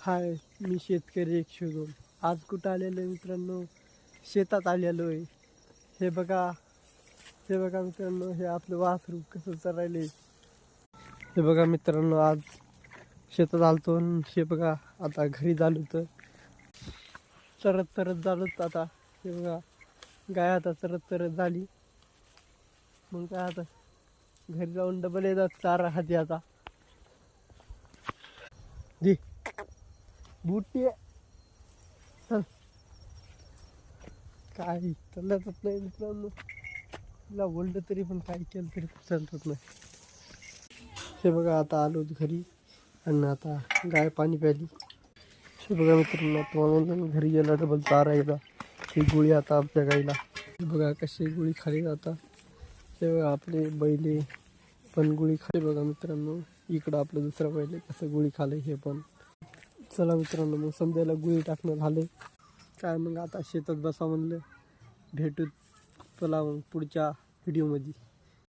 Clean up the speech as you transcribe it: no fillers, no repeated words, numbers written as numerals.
हाय, मी शेतकरी 102. आज कुठं आलेलो आहे मित्रांनो? शेतात आलेलो आहे. हे बघा, हे बघा मित्रांनो, हे आपलं वासरू कसं चरायले. हे बघा मित्रांनो, आज शेतात आलतो आणि हे बघा आता घरी झालो तर चरत चरत झालोत आता. हे बघा गाय आता चरत चरत झाली. मग काय आता घरी जाऊन डबल येतात चारा हाती आता. दे बुटी चल. काय चालतच नाही मित्रांनो, तिला बोललं तरी पण काय केलं तरी चालतच नाही. हे बघा आता आलो घरी आणि आता गाय पाणी प्यायली. हे बघा मित्रांनो, तुम्हाला घरी गेला डबल चारा येतात. ही गोळी आता आपल्या गाईला. हे बघा कशी गोळी खाली जातात. हे बघा आपले बैले पण गोळी खाली. बघा मित्रांनो, इकडं आपलं दुसरा बैल कसं गोळी खाले हे पण. चला मित्रांनो, मग समजायला गोळी टाकणं झाले काय. मग आता शेतात बसा म्हणलं. भेटू चला मग पुढच्या व्हिडिओमध्ये.